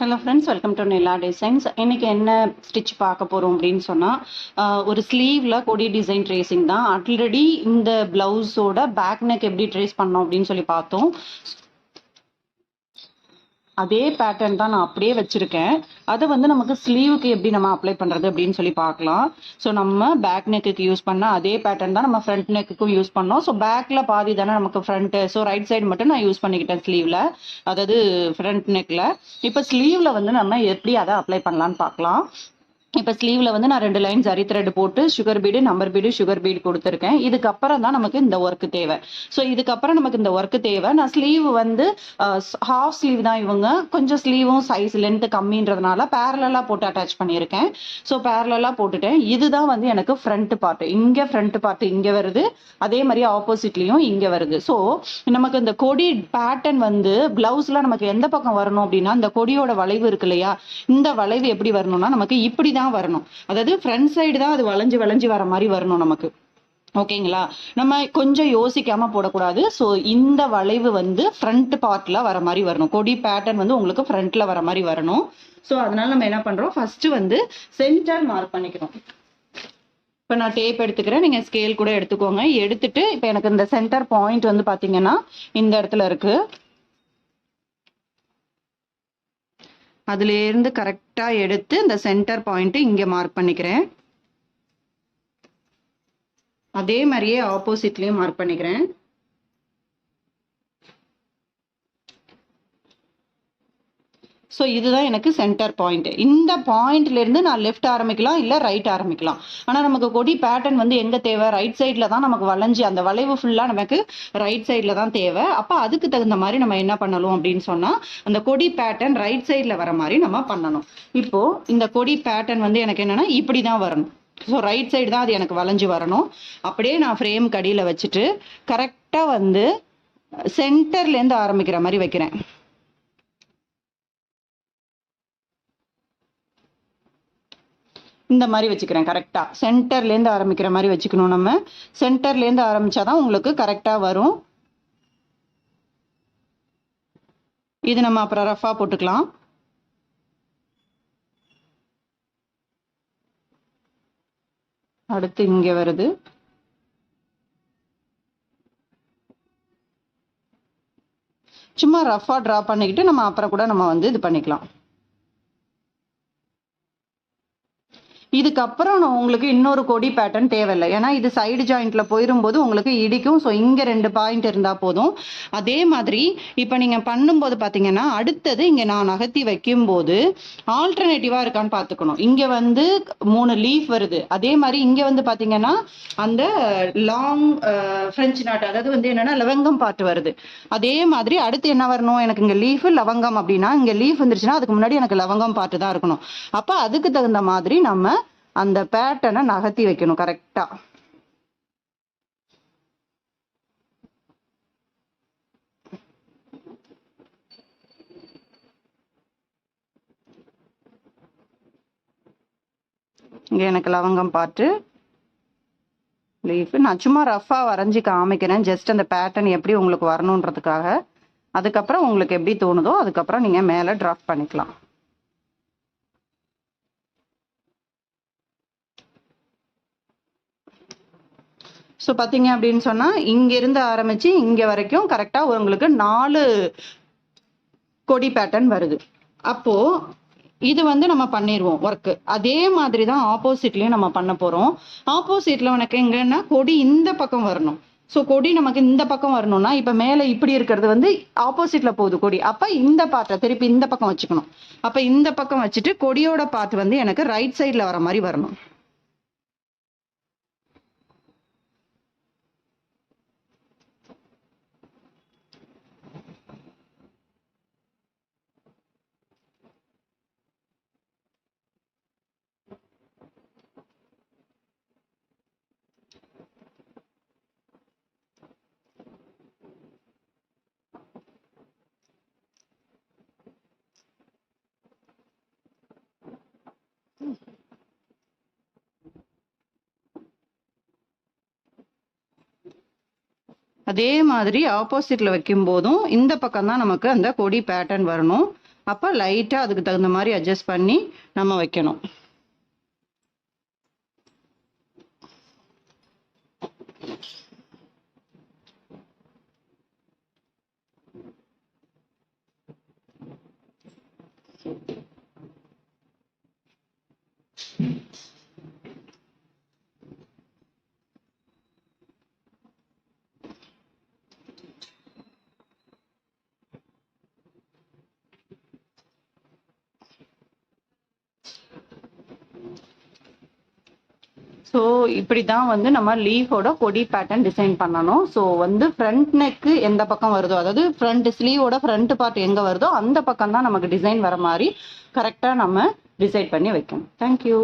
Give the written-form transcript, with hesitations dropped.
Hello friends, welcome to Nila designs. இன்னைக்கு என்ன stitch பார்க்க போகிறோம் அப்படின்னு சொன்னால், ஒரு ஸ்லீவில் கொடி டிசைன் ட்ரேசிங் தான். ஆல்ரெடி இந்த பிளவுஸோட பேக் நெக் எப்படி ட்ரேஸ் பண்ணோம் அப்படின்னு சொல்லி பார்த்தோம். அதே பேட்டர்ன் தான் நான் அப்படியே வச்சுருக்கேன். அதை நமக்கு ஸ்லீவுக்கு எப்படி நம்ம அப்ளை பண்ணுறது அப்படின்னு சொல்லி பார்க்கலாம். ஸோ நம்ம பேக் நெக்குக்கு யூஸ் பண்ண அதே பேட்டர்ன் தான் நம்ம ஃப்ரண்ட் நெக்குக்கும் யூஸ் பண்ணோம். ஸோ பேக்கில் பாதி தானே நமக்கு ஃப்ரண்ட்டு, ஸோ ரைட் சைடு மட்டும் நான் யூஸ் பண்ணிக்கிட்டேன் ஸ்லீவில், அதாவது ஃப்ரண்ட் நெக்கில். இப்போ ஸ்லீவில் நம்ம எப்படி அதை அப்ளை பண்ணலான்னு பார்க்கலாம். இப்போ ஸ்லீவில் நான் 2 லைன் ஜரி த்ரெட் போட்டு sugar bead, number bead, sugar bead கொடுத்துருக்கேன். இதுக்கப்புறம் தான் நமக்கு இந்த ஒர்க்கு தேவை. ஸோ இதுக்கப்புறம் நமக்கு இந்த ஒர்க்கு தேவை. நான் ஸ்லீவ் ஹாஃப் ஸ்லீவ் தான். இவங்க கொஞ்சம் ஸ்லீவும் சைஸ் லென்த்து கம்மின்றதுனால பேரலாக போட்டு அட்டாச் பண்ணியிருக்கேன். ஸோ பேரலாக போட்டுட்டேன். இதுதான் எனக்கு ஃப்ரண்ட் பார்ட்டு. இங்கே ஃப்ரண்ட் பார்ட்டு இங்கே வருது, அதே மாதிரி ஆப்போசிட்லேயும் இங்கே வருது. ஸோ நமக்கு இந்த கொடி பேட்டர்ன் பிளவுஸில் நமக்கு எந்த பக்கம் வரணும் அப்படின்னா, இந்த கொடியோட வளைவு இருக்கு இல்லையா, இந்த வளைவு எப்படி வரணும்னா நமக்கு இப்படி தான் வரணும். அதாவது ஃப்ரண்ட் சைடு தான் அது வளைஞ்சு வளைஞ்சு வர மாதிரி வரணும் நமக்கு. ஓகேங்களா? நம்ம கொஞ்சம் யோசிக்காம போடக்கூடாது. ஸோ இந்த வளைவு ஃப்ரண்ட் பார்ட்ல வர மாதிரி வரணும். கொடி பேட்டர்ன் உங்களுக்கு ஃப்ரண்ட்ல வர மாதிரி வரணும். ஸோ அதனால நம்ம என்ன பண்றோம், ஃபர்ஸ்ட் சென்டர் மார்க் பண்ணிக்கிறோம். இப்போ நான் டேப் எடுத்துக்கிறேன், நீங்க ஸ்கேல் கூட எடுத்துக்கோங்க. எடுத்துட்டு இப்போ எனக்கு இந்த சென்டர் பாயிண்ட் பாத்தீங்கன்னா இந்த இடத்துல இருக்கு. அதுல இருந்து கரெக்டா எடுத்து இந்த சென்டர் பாயிண்ட் இங்க மார்க் பண்ணிக்கிறேன். அதே மாதிரியே ஆப்போசிட்லயும் மார்க் பண்ணிக்கிறேன். ஸோ இதுதான் எனக்கு சென்டர் பாயிண்ட். இந்த பாயிண்ட்ல இருந்து நான் லெஃப்ட் ஆரம்பிக்கலாம், இல்லை ரைட் ஆரம்பிக்கலாம். ஆனால் நமக்கு கொடி பேட்டர்ன் எங்க தேவை, ரைட் சைட்ல தான் நமக்கு வளைஞ்சு அந்த வளைவு ஃபுல்லா நமக்கு ரைட் சைட்ல தான் தேவை. அப்போ அதுக்கு தகுந்த மாதிரி நம்ம என்ன பண்ணணும் அப்படின்னு சொன்னா, அந்த கொடி பேட்டர்ன் ரைட் சைட்ல வர மாதிரி நம்ம பண்ணணும். இப்போ இந்த கொடி பேட்டர்ன் எனக்கு என்னன்னா இப்படி தான் வரணும். ஸோ ரைட் சைடு தான் அது எனக்கு வளைஞ்சு வரணும். அப்படியே நான் ஃப்ரேம் கடியில் வச்சுட்டு கரெக்டாக சென்டர்லேருந்து ஆரம்பிக்கிற மாதிரி வைக்கிறேன். இந்த மாதிரி வச்சுக்கிறேன். கரெக்டா சென்டர்லேருந்து ஆரம்பிக்கிற மாதிரி வச்சுக்கணும். நம்ம சென்டர்லேருந்து ஆரம்பிச்சாதான் உங்களுக்கு கரெக்டா வரும். இது நம்ம அப்புறம் ரஃபா போட்டுக்கலாம். அடுத்து இங்க வருது. சும்மா ரஃபா டிரா பண்ணிக்கிட்டு நம்ம அப்புறம் கூட நம்ம இது பண்ணிக்கலாம். இதுக்கப்புறம் உங்களுக்கு இன்னொரு கொடி பேட்டர்ன் தேவையில்லை. ஏன்னா இது சைடு ஜாயிண்ட்ல போயிரும்போது உங்களுக்கு இடிக்கும். ஸோ இங்க 2 பாயிண்ட் இருந்தா போதும். அதே மாதிரி இப்போ நீங்க பண்ணும்போது பாத்தீங்கன்னா, அடுத்தது இங்க நான் நகர்த்தி வைக்கும் போது ஆல்டர்னேட்டிவா இருக்கான்னு பாத்துக்கணும். இங்க 3 லீஃப் வருது. அதே மாதிரி இங்க பாத்தீங்கன்னா அந்த லாங் பிரெஞ்சு நாட், அதாவது என்னன்னா லவங்கம் பாட்டு வருது. அதே மாதிரி அடுத்து என்ன வரணும், எனக்கு இங்க லீஃப் லவங்கம் அப்படின்னா, இங்க லீஃப் வந்துருச்சுன்னா அதுக்கு முன்னாடி எனக்கு லவங்கம் பாட்டு தான் இருக்கணும். அப்ப அதுக்கு தகுந்த மாதிரி நம்ம அந்த பேட்டர்னை நகர்த்தி வைக்கணும் கரெக்டா. இங்க எனக்கு லவங்கம் பாட்டு லீஃப் நான் சும்மா ரஃபா வரைஞ்சி காமிக்கிறேன். ஜஸ்ட் அந்த பேட்டர்ன் எப்படி உங்களுக்கு வரணுன்றதுக்காக. அதுக்கப்புறம் உங்களுக்கு எப்படி தோணுதோ அதுக்கப்புறம் நீங்க மேல டிராஃப்ட் பண்ணிக்கலாம். ஸோ பார்த்தீங்க அப்படின்னு சொன்னால், இங்கிருந்து ஆரம்பித்து இங்கே வரைக்கும் கரெக்டாக உங்களுக்கு 4 கொடி பேட்டர்ன் வருது. அப்போது இது நம்ம பண்ணிடுவோம் ஒர்க்கு. அதே மாதிரி தான் ஆப்போசிட்லேயும் நம்ம பண்ண போகிறோம். ஆப்போசிட்டில் உனக்கு எங்கன்னா கொடி இந்த பக்கம் வரணும். ஸோ கொடி நமக்கு இந்த பக்கம் வரணும்னா, இப்போ மேலே இப்படி இருக்கிறது ஆப்போசிட்டில் போகுது கொடி. அப்போ இந்த பார்ட்டை திருப்பி இந்த பக்கம் வச்சுக்கணும். அப்போ இந்த பக்கம் வச்சுட்டு கொடியோட பார்ட் எனக்கு ரைட் சைடில் வர மாதிரி வரணும். அதே மாதிரி ஆப்போசிட்ல வைக்கும் போதும் இந்த பக்கம் தான் நமக்கு அந்த கொடி பேட்டர்ன் வரணும். அப்போ லைட்டாக அதுக்கு தகுந்த மாதிரி அட்ஜஸ்ட் பண்ணி நம்ம வைக்கணும். ஸோ இப்படி தான் வந்து நம்ம லீஃபோட கொடி பேட்டர்ன் டிசைன் பண்ணணும். ஸோ வந்து ஃப்ரண்ட் நெக்கு எந்த பக்கம் வருதோ, அதாவது ஃப்ரண்ட் ஸ்லீவோட ஃப்ரண்ட் பார்ட் எங்கே வருதோ அந்த பக்கம் தான் நமக்கு டிசைன் வர மாதிரி கரெக்டாக நம்ம டிசைட் பண்ணி வைக்கணும். தேங்க்யூ.